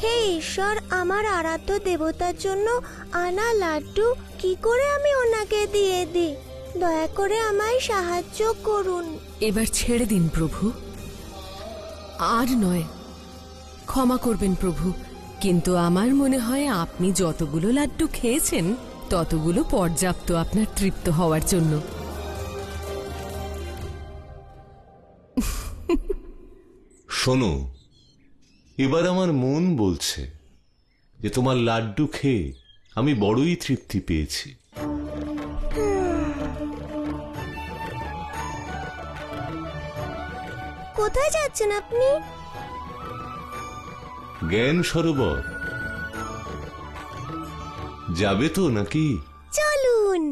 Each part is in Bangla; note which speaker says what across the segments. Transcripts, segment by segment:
Speaker 1: হে ঈশ্বর, আমার আরাধ্য দেবতার জন্য আনা লাড্ডু কি করে আমি ওনাকে দিয়ে দিই? দয়া করে আমায় সাহায্য করুন।
Speaker 2: এবার ছেড়ে দিন প্রভু, আর নয়। ক্ষমা করবেন প্রভু, কিন্তু আমার মনে হয় আপনি যতগুলো লাড্ডু খেয়েছেন ততগুলো পর্যাপ্ত আপনার তৃপ্ত হওয়ার জন্য।
Speaker 3: শোনো, এবার আমার মন বলছে যে তোমার লাড্ডু খেয়ে আমি বড়ই তৃপ্তি পেয়েছি।
Speaker 1: কোথায় যাচ্ছেন আপনি?
Speaker 3: জ্ঞান সরোবর যাবে তো নাকি?
Speaker 1: চলুন।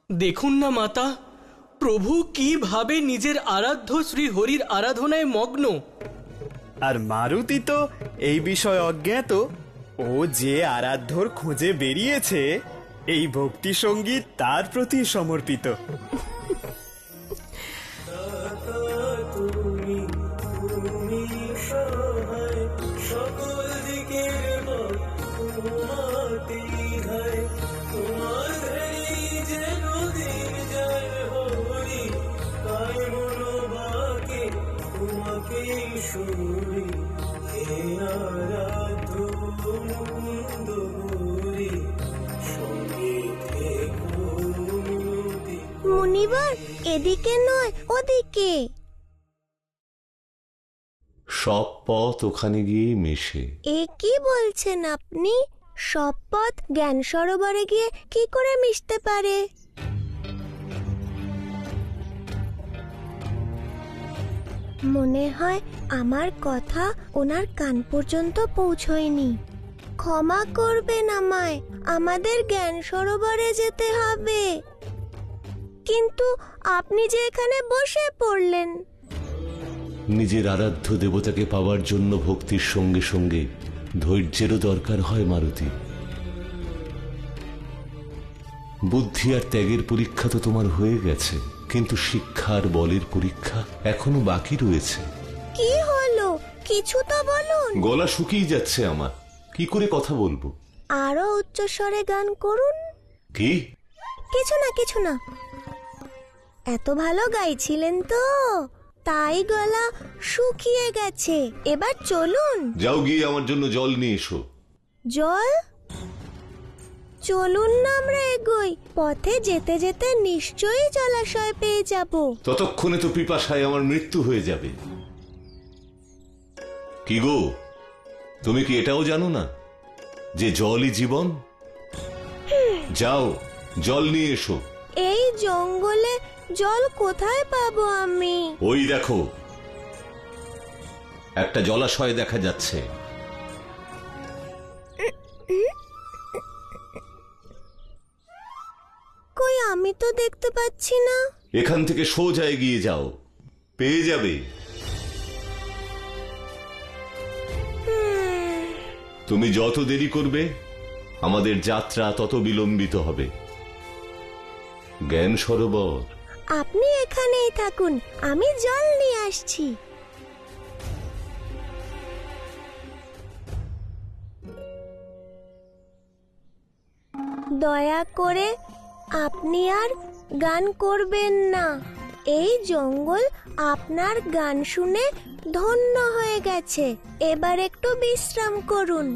Speaker 4: দেখুন না মাতা, প্রভু কিভাবে নিজের আরাধ্য শ্রী হরির আরাধনায় মগ্ন।
Speaker 5: আর মারুতি তো এই বিষয় অজ্ঞাত। ও যে আরাধ্যর খোঁজে বেরিয়েছে, এই ভক্তি সঙ্গীত তার প্রতি সমর্পিত।
Speaker 1: মুনিবার, এদিকে নয় ওদিকে।
Speaker 3: সব পথ ওখানে গিয়ে মেশে।
Speaker 1: এ কি বলছেন আপনি? সব পথ জ্ঞান সরোবরে গিয়ে কি করে মিশতে পারে? মনে হয় আমার কথা ওনার কান পর্যন্ত পৌঁছয়নি। ক্ষমা করবেন আমায়, আমাদের জ্ঞান সরোবরে যেতে হবে। কিন্তু আপনি যে এখানে বসে পড়লেন।
Speaker 3: নিজের আরাধ্য দেবতাকে পাওয়ার জন্য ভক্তির সঙ্গে সঙ্গে ধৈর্যেরও দরকার হয় মারুতি। বুদ্ধি আর ত্যাগের পরীক্ষা তো তোমার হয়ে গেছে, কিন্তু শিক্ষার বলের পরীক্ষা এখনো বাকি রয়েছে।
Speaker 1: কি হলো? কিছু তো বলুন।
Speaker 3: গলা শুকিয়ে যাচ্ছে আমার, কি করে কথা বলবো?
Speaker 1: আরো উচ্চস্বরে গান করুন।
Speaker 3: কি?
Speaker 1: কিছু না, কিছু না। এত ভালো গাইছিলেন তো, তাই গলা শুকিয়ে গেছে। এবার চলুন।
Speaker 3: যাও, গিয়ে আমার জন্য জল নিয়ে এসো।
Speaker 1: জল? চলুন না আমরা এগোই। পথে যেতে যেতে নিশ্চয়ই জলাশয় পেয়ে যাব।
Speaker 3: ততক্ষণে তো পিপাসায় আমার মৃত্যু হয়ে যাবে। কি গো, তুমি কি এটাও জানো না যে জলই জীবন? যাও, জল নিয়ে এসো।
Speaker 1: এই জঙ্গলে জল কোথায় পাবো আমি?
Speaker 3: ওই দেখো, একটা জলাশয় দেখা যাচ্ছে।
Speaker 1: কই আমি তো দেখতে পাচ্ছি না।
Speaker 3: এখান থেকে সোজা এগিয়ে যাও, পেয়ে যাবে। তুমি যত দেরি করবে আমাদের যাত্রা তত বিলম্বিত হবে। জ্ঞান সরোবর।
Speaker 1: আপনি এখানেই থাকুন, আমি জল নিয়ে আসছি। দয়া করে আপনি আর গান করবেন না। এই জঙ্গল আপনার গান শুনে ধন্য হয়ে গেছে। এবার একটু বিশ্রাম করুন।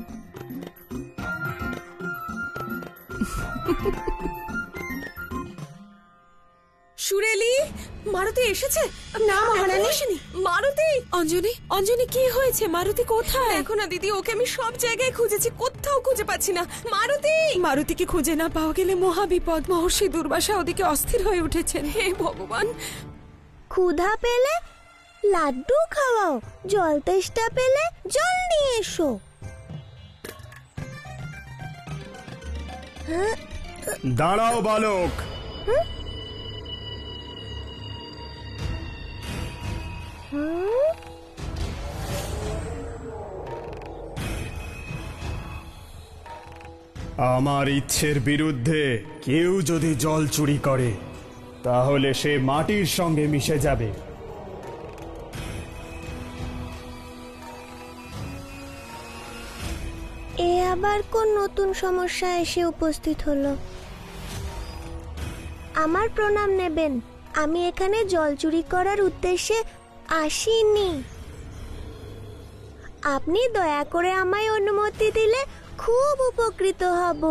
Speaker 2: সুরেলি, মারুতি এসেছে? না মহারানী, আসেনি। মারুতি! অঞ্জলি, অঞ্জলি কি হয়েছে? মারুতি কোথায়? দেখো না দিদি, ওকে আমি সব জায়গায় খুঁজেছি, কোথাও খুঁজে পাচ্ছি না। মারুতি! মারুতিকে খুঁজে না পাওয়া গেলে মহাবিপদ। মহর্ষি দুর্বাসা ওদিকে অস্থির হয়ে উঠেছেন। হে ভগবান!
Speaker 1: ক্ষুধা পেলে লাড্ডু খাওয়াও, জল তেষ্টা পেলে জল নিয়ে এসো।
Speaker 5: দাঁড়াও বালক। আমার ইচ্ছের বিরুদ্ধে কেউ যদি জল চুরি করে তাহলে সে মাটির সঙ্গে মিশে যাবে।
Speaker 1: এ আবার কোন নতুন সমস্যা এসে উপস্থিত হলো? আমার প্রণাম নেবেন, আমি এখানে জল চুরি করার উদ্দেশ্যে আসিনি। আপনি দয়া করে আমায় অনুমতি দিলে খুব উপকৃত হব।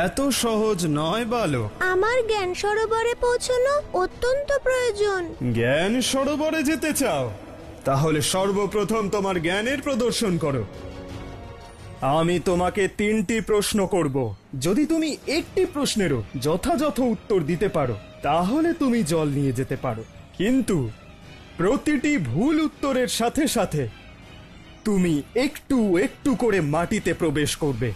Speaker 5: এত সহজ নয় বালক।
Speaker 1: আমার জ্ঞান সরোবরে পৌঁছানো অত্যন্ত প্রয়োজন।
Speaker 5: জ্ঞান সরোবরে যেতে চাও? তাহলে সর্বপ্রথম তোমার জ্ঞানের প্রদর্শন করো। আমি তোমাকে 3টি প্রশ্ন করব। যদি তুমি একটি প্রশ্নেরও যথাযথ উত্তর দিতে পারো তাহলে তুমি জল নিয়ে যেতে পারো, কিন্তু প্রতিটি ভুল উত্তরের সাথে সাথে তুমি একটু একটু করে মাটিতে প্রবেশ করবে।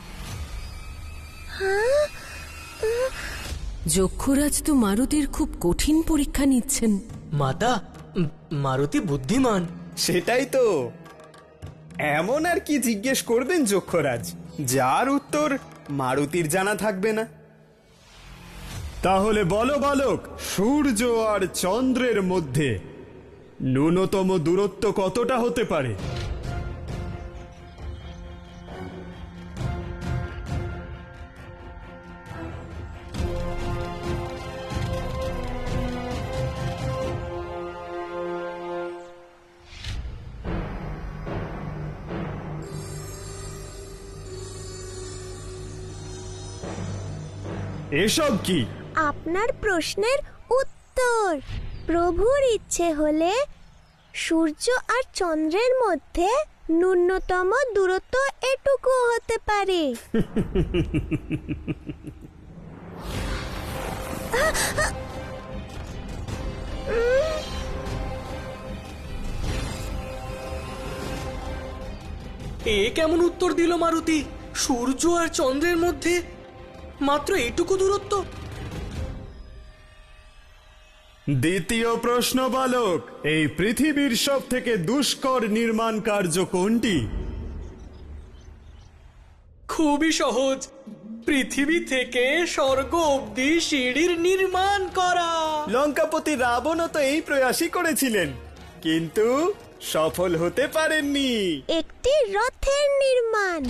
Speaker 2: যক্ষরাজ তো মারুতির খুব কঠিন পরীক্ষা নিচ্ছেন।
Speaker 4: মাতা, মারুতি বুদ্ধিমান।
Speaker 5: সেটাই তো। এমন আর কি জিজ্ঞেস করবেন যক্ষরাজ যার উত্তর মারুতির জানা থাকবে না? তাহলে বলো বালক, সূর্য আর চন্দ্রের মধ্যে ন্যূনতম দূরত্ব কতটা হতে পারে? এসব কি?
Speaker 1: আপনার প্রশ্নের উত্তর। প্রভুর ইচ্ছে হলে সূর্য আর চন্দ্রের মধ্যে ন্যূনতম দূরত্ব এটুকু হতে পারে।
Speaker 4: এ কেমন উত্তর দিল মারুতি? সূর্য আর চন্দ্রের মধ্যে মাত্র এইটুকু দূরত্ব?
Speaker 5: দ্বিতীয় প্রশ্ন বালক, এই পৃথিবীর সব থেকে দুষ্কর নির্মাণ কার্য কোনটি?
Speaker 4: খুবই সহজ, পৃথিবী থেকে স্বর্গ অব্দি সিঁড়ির নির্মাণ করা।
Speaker 5: লঙ্কাপতি রাবণও তো এই প্রয়াসই করেছিলেন, কিন্তু সফল হতে পারেননি।
Speaker 1: একটি রথের নির্মাণ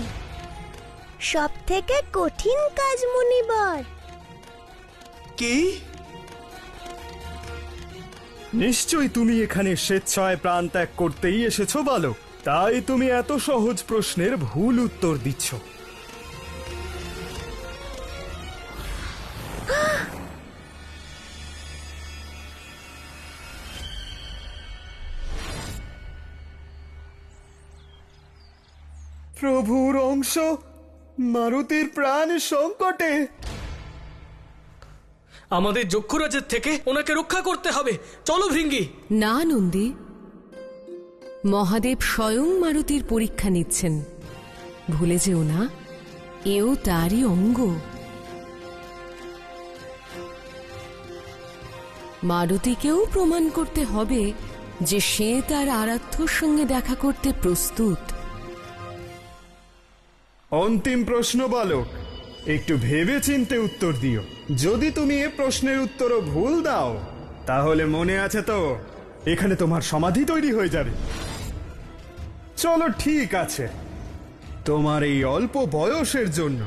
Speaker 1: সব থেকে কঠিন কাজ মুনিবর।
Speaker 4: কি?
Speaker 5: নিশ্চয়ই তুমি এখানে স্বেচ্ছায় প্রাণ ত্যাগ করতেই এসেছো বালক, তাই তুমি এত সহজ প্রশ্নের ভুল উত্তর দিচ্ছ। প্রভুর অংশ মারুতির প্রাণ সংকটে।
Speaker 4: আমাদের যক্ষরাজের থেকে ওনাকে রক্ষা করতে হবে। চলো ভৃঙ্গি।
Speaker 2: না নন্দী, মহাদেব স্বয়ং মারুতির পরীক্ষা নিচ্ছেন। ভুলে যেও না, এও তারই অঙ্গ। মারুতিকেও প্রমাণ করতে হবে যে সে তার আরাধ্যর সঙ্গে দেখা করতে প্রস্তুত।
Speaker 5: অন্তিম প্রশ্ন বালক, একটু ভেবে চিন্তে উত্তর দিও। যদি তুমি এ প্রশ্নের উত্তরও ভুল দাও, তাহলে মনে আছে তো এখানে তোমার সমাধি তৈরি হয়ে যাবে। চলো ঠিক আছে, তোমার এই অল্প বয়সের জন্য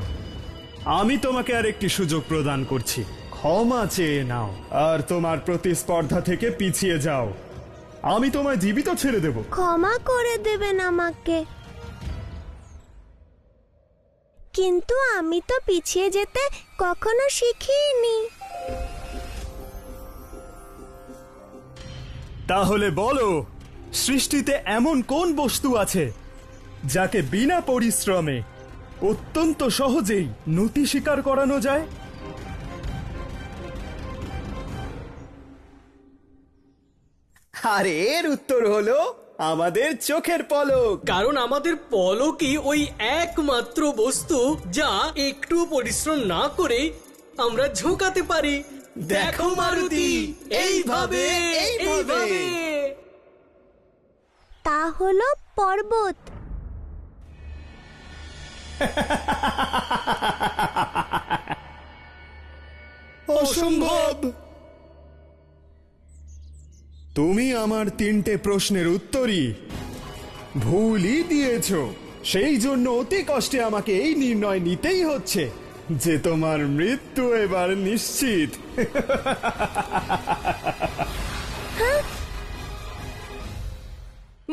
Speaker 5: আমি তোমাকে আর একটি সুযোগ প্রদান করছি। ক্ষমা চেয়ে নাও আর তোমার প্রতিস্পর্ধা থেকে পিছিয়ে যাও। আমি তোমায় জীবিত ছেড়ে দেব।
Speaker 1: ক্ষমা করে দেবেন আমাকে, কিন্তু আমি তো পিছিয়ে যেতে কখনো শিখিনি।
Speaker 5: তাহলে বলো, সৃষ্টিতে এমন কোন বস্তু আছে যাকে বিনা পরিশ্রমে অত্যন্ত সহজেই নতি স্বীকার করানো যায়? আর এর উত্তর হলো আমাদের চোখের পলক।
Speaker 4: কারণ আমাদের পলকই ওই একমাত্র বস্তু যা একটু পরিশ্রম না করে আমরা ঝোঁকাতে পারি। দেখো মারুতি, এইভাবে এইভাবে।
Speaker 1: তা হলো পর্বত।
Speaker 5: অসম্ভব! তুমি আমার 3টে প্রশ্নের উত্তরই ভুলই দিয়েছ। সেই জন্য অতি কষ্টে আমাকে এই নির্ণয় নিতেই হচ্ছে যে তোমার মৃত্যু এবার নিশ্চিত।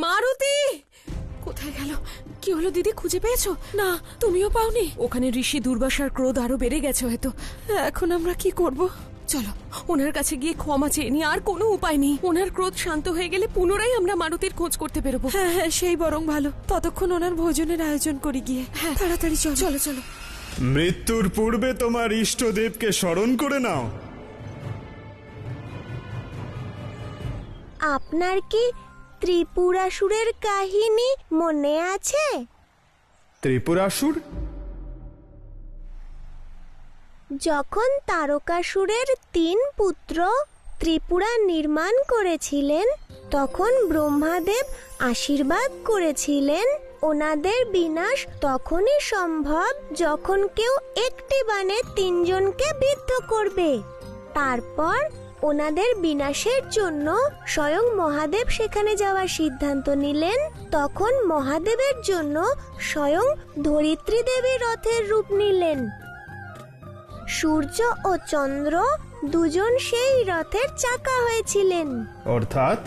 Speaker 2: মারুতি কোথায় গেল? কি হলো দিদি, খুঁজে পেয়েছো? না, তুমিও পাওনি? ওখানে ঋষি দুর্বাসার ক্রোধ আরো বেড়ে গেছে হয়তো। এখন আমরা কি করব? চলো ওনার কাছে গিয়ে ক্ষমা চেয়ে নি। আর কোনো উপায় নেই। ওনার ক্রোধ শান্ত হয়ে গেলে পুনরায় আমরা মারুতির খোঁজ করতে বেরোবো।
Speaker 6: হ্যাঁ হ্যাঁ, সেই বরং ভালো। ততক্ষণ ওনার ভোজনের আয়োজন করি গিয়ে।
Speaker 2: হ্যাঁ
Speaker 6: তাড়াতাড়ি চলো
Speaker 2: চলো চলো।
Speaker 5: মৃত্যুর পূর্বে তোমার ইষ্টদেবকে স্মরণ করে নাও।
Speaker 1: আপনার কি ত্রিপুরাসুরের কাহিনী মনে আছে?
Speaker 5: ত্রিপুরাসুর?
Speaker 1: যখন তারকাসুরের 3 পুত্র ত্রিপুরা নির্মাণ করেছিলেন, তখন ব্রহ্মাদেব আশীর্বাদ করেছিলেন ওনাদের বিনাশ তখনই সম্ভব যখন কেউ একটি বাণে 3 জনকে বিদ্ধ করবে। তারপর ওনাদের বিনাশের জন্য স্বয়ং মহাদেব সেখানে যাওয়ার সিদ্ধান্ত নিলেন। তখন মহাদেবের জন্য স্বয়ং ধরিত্রী দেবী রথের রূপ নিলেন। সূর্য ও চন্দ্র দুজন সেই রথের চাকা হয়েছিলেন।
Speaker 5: অর্থাৎ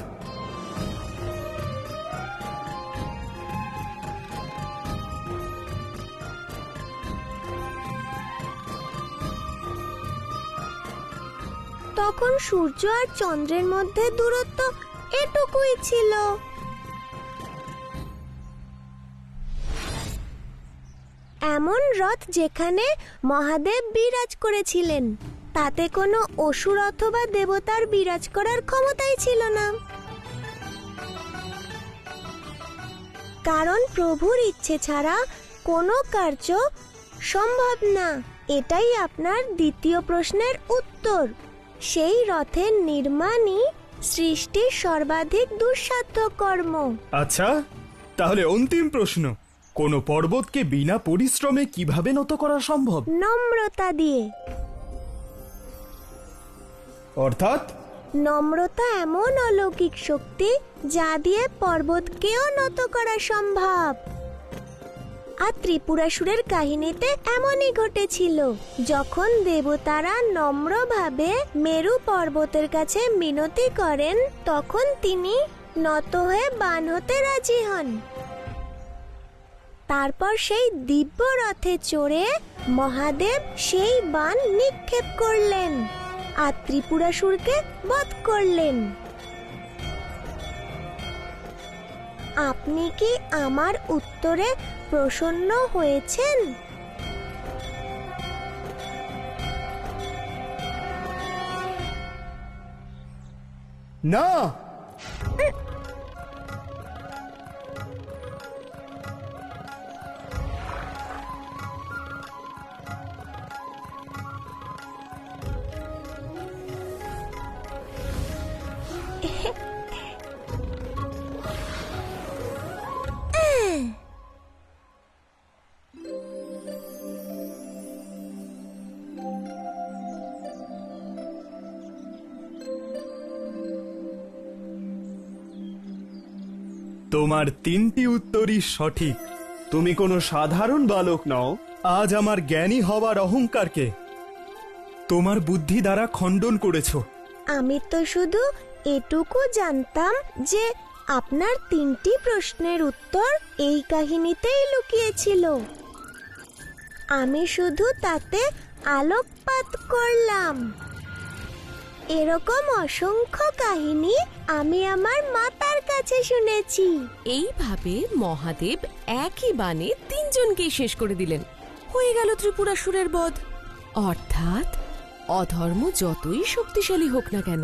Speaker 1: তখন সূর্য আর চন্দ্রের মধ্যে দূরত্ব এটুকুই ছিল। এমন রথ যেখানে মহাদেব বিরাজ করেছিলেন, তাতে কোনো অসুর অথবা দেবতার বিরাজ করার ক্ষমতাই ছিল না। কারণ প্রভুর ইচ্ছে ছাড়া কোনো কার্য সম্ভব না। এটাই আপনার দ্বিতীয় প্রশ্নের উত্তর। সেই রথের নির্মাণই সৃষ্টির সর্বাধিক দুঃসাধ্য কর্ম।
Speaker 5: আচ্ছা, তাহলে অন্তিম প্রশ্ন, কোন পর্বতকে বিনা পরিশ্রমে কিভাবে নত করা সম্ভব?
Speaker 1: নম্রতা দিয়ে।
Speaker 5: অর্থাৎ
Speaker 1: নম্রতা এমন অলৌকিক শক্তি যা দিয়ে পর্বতকেও নত করা সম্ভব। আর ত্রিপুরাসুরের কাহিনীতে এমনই ঘটেছিল। যখন দেবতারা নম্রভাবে মেরু পর্বতের কাছে মিনতি করেন, তখন তিনি নত হয়ে বান হতে রাজি হন। তারপর সেই দিব্য রথে চড়ে মহাদেব সেই বান নিক্ষেপ করলেন আর ত্রিপুরাসুরকে বধ করলেন। আপনি কি আমার উত্তরে প্রসন্ন হয়েছেন?
Speaker 5: না। তোমার তিনটি উত্তরই সঠিক। তুমি কোনো সাধারণ বালক নও। আজ আমার জ্ঞানী হবার অহংকারকে তোমার বুদ্ধি দ্বারা খণ্ডন করেছো।
Speaker 1: আমি তো শুধু এটুকু জানতাম যে আপনার তিনটি প্রশ্নের উত্তর এই কাহিনীতেই লুকিয়েছিল। আমি শুধু তাতে আলোকপাত করলাম। এরকম অসংখ্য কাহিনী আমি আমার মাতার কাছে শুনেছি।
Speaker 2: এইভাবে মহাদেব একই বাণে তিনজনকেই শেষ করে দিলেন। হয়ে গেল ত্রিপুরাসুরের বধ। অর্থাৎ অধর্ম যতই শক্তিশালী হোক না কেন,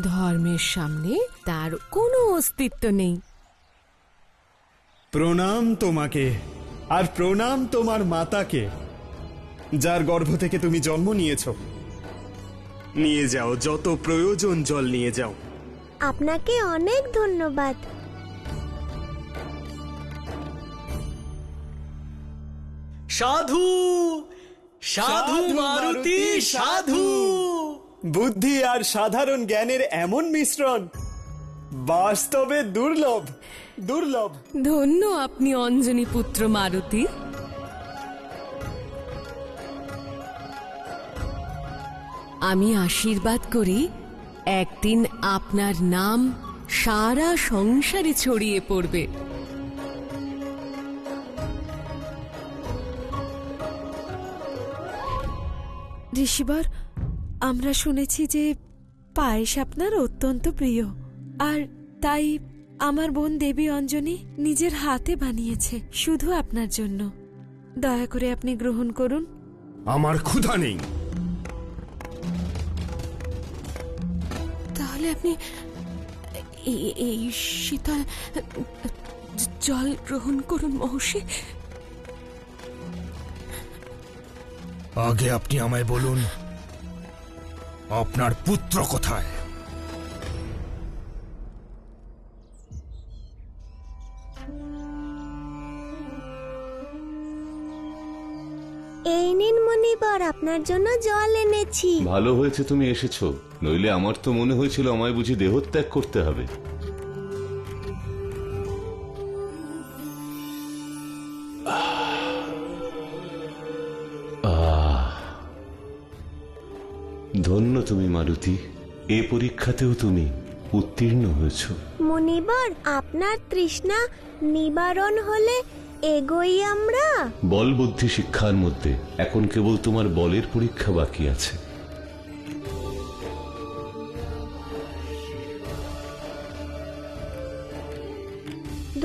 Speaker 2: ধর্মের সামনে তার কোনো অস্তিত্ব নেই।
Speaker 5: প্রণাম তোমাকে, আর প্রণাম তোমার মাতাকে, যার গর্ভ থেকে তুমি জন্ম নিয়েছো। নিয়ে যাও, যত প্রয়োজন জল নিয়ে যাও।
Speaker 1: আপনাকে অনেক ধন্যবাদ।
Speaker 4: সাধু সাধু মারুতি সাধু।
Speaker 5: বুদ্ধি আর সাধারণ জ্ঞানের এমন মিশ্রণ বাস্তবে দুর্লভ, দুর্লভ।
Speaker 2: ধন্য আপনি অঞ্জনী পুত্র মারুতি। আমি আশীর্বাদ করি একদিন আপনার নাম সারা সংসারে ছড়িয়ে পড়বে।
Speaker 6: ঋষিবর, আমরা শুনেছি যে পায়েস আপনার অত্যন্ত প্রিয়, আর তাই আমার বোন দেবী অঞ্জনী নিজের হাতে বানিয়েছে শুধু আপনার জন্য। দয়া করে আপনি গ্রহণ করুন।
Speaker 5: আমার ক্ষুধা নেই।
Speaker 2: তাহলে আপনি এই শীতল জল গ্রহণ করুন মহর্ষি।
Speaker 7: আগে আপনি আমায় বলুন, আপনার পুত্র কোথায়?
Speaker 1: এই নিন মুনিবর, আপনার জন্য জল এনেছি।
Speaker 3: ভালো হয়েছে তুমি এসেছো, নইলে আমার তো মনে হয়েছিল আমায় বুঝি দেহত্যাগ করতে হবে। ধন্য তুমি মারুতি, এ পরীক্ষাতেও তুমি উত্তীর্ণ হয়েছ।
Speaker 1: মুনিবর, আপনার তৃষ্ণা নিবারণ হলে এগোই আমরা।
Speaker 3: বল বুদ্ধি শিক্ষার মধ্যে এখন কেবল তোমার বলের পরীক্ষা বাকি আছে।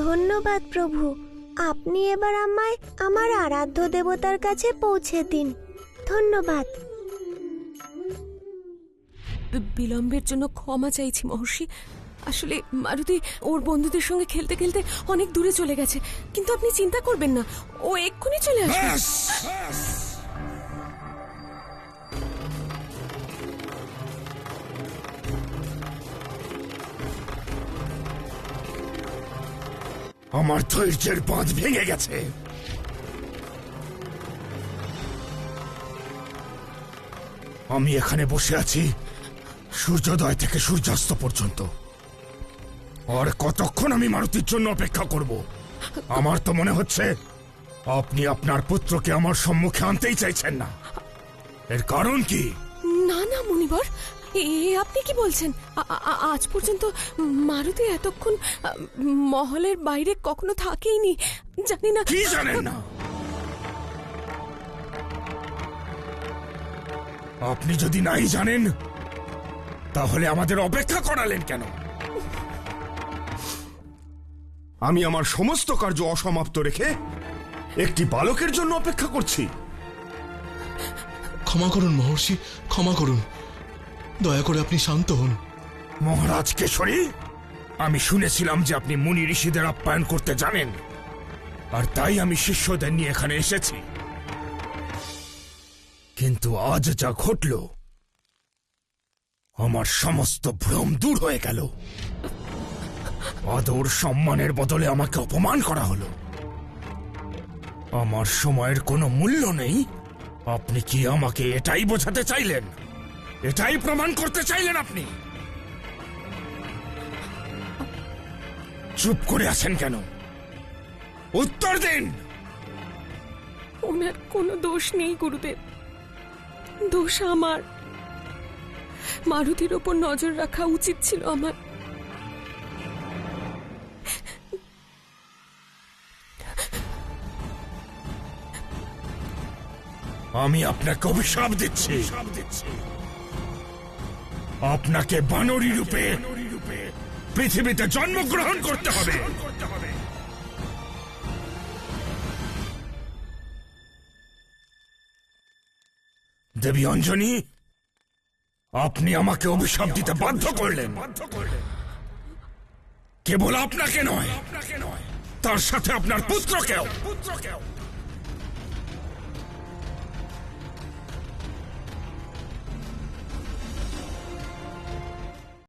Speaker 1: ধন্যবাদ প্রভু, আপনি এবার আমায় আমার আরাধ্য দেবতার কাছে পৌঁছে দিন। ধন্যবাদ।
Speaker 2: বিলম্বের জন্য ক্ষমা চাইছি মহর্ষি। আসলে মারুতি ওর বন্ধুদের সঙ্গে খেলতে খেলতে অনেক দূরে চলে গেছে, কিন্তু আপনি চিন্তা করবেন না, ও এক্ষুনি চলে আসবে।
Speaker 7: আমার ধৈর্যের বাঁধ ভেঙে গেছে। আমি এখানে বসে আছি সূর্যোদয় থেকে সূর্যাস্ত পর্যন্ত। আর কতক্ষণ আমি মারুতির জন্য অপেক্ষা করব? আমার তো মনে হচ্ছে আপনি আপনার পুত্রকে আমার সম্মুখে আনতেই চাইছেন না। এর কারণ কি?
Speaker 2: না না মুনিবর, আপনি কি বলছেন? আজ পর্যন্ত মারুতি এতক্ষণ মহলের বাইরে কখনো থাকেইনি। জানি না।
Speaker 7: কি জানেন না? আপনি যদি নাই জানেন তাহলে আমাদের অপেক্ষা করালেন কেন? আমি আমার সমস্ত কার্য অসমাপ্ত রেখে একটি বালকের জন্য অপেক্ষা করছি।
Speaker 8: ক্ষমা করুন মহর্ষি, ক্ষমা করুন। দয়া করে আপনি শান্ত হন।
Speaker 7: মহারাজ কেশরী, আমি শুনেছিলাম যে আপনি মুনি ঋষিদের আপ্যায়ন করতে জানেন, আর তাই আমি শিষ্যদের নিয়ে এখানে এসেছি। কিন্তু আজ যা ঘটল, আমার সমস্ত ভ্রম দূর হয়ে গেল। আদর সম্মানের বদলে আমাকে অপমান করা হলো। আমার সময়ের কোনো মূল্য নেই। আপনি কি আমাকে এটাই বোঝাতে চাইলেন? এটাই প্রমাণ করতে চাইলেন আপনি? চুপ করে আছেন কেন? উত্তর দিন।
Speaker 2: ওনার কোনো দোষ নেই গুরুদেব, দোষ আমার। মারুতির ওপর নজর রাখা উচিত ছিল আমার।
Speaker 7: আমি আপনাকে অভিশাপ দিচ্ছি। আপনাকে বানরী রূপে পৃথিবীতে জন্মগ্রহণ করতে হবে। দেবী অঞ্জনী, আপনি আমাকে অভিশাপ দিতে বাধ্য করলেন। কেবল আপনাকে নয়, তার সাথে আপনার পুত্রকেও।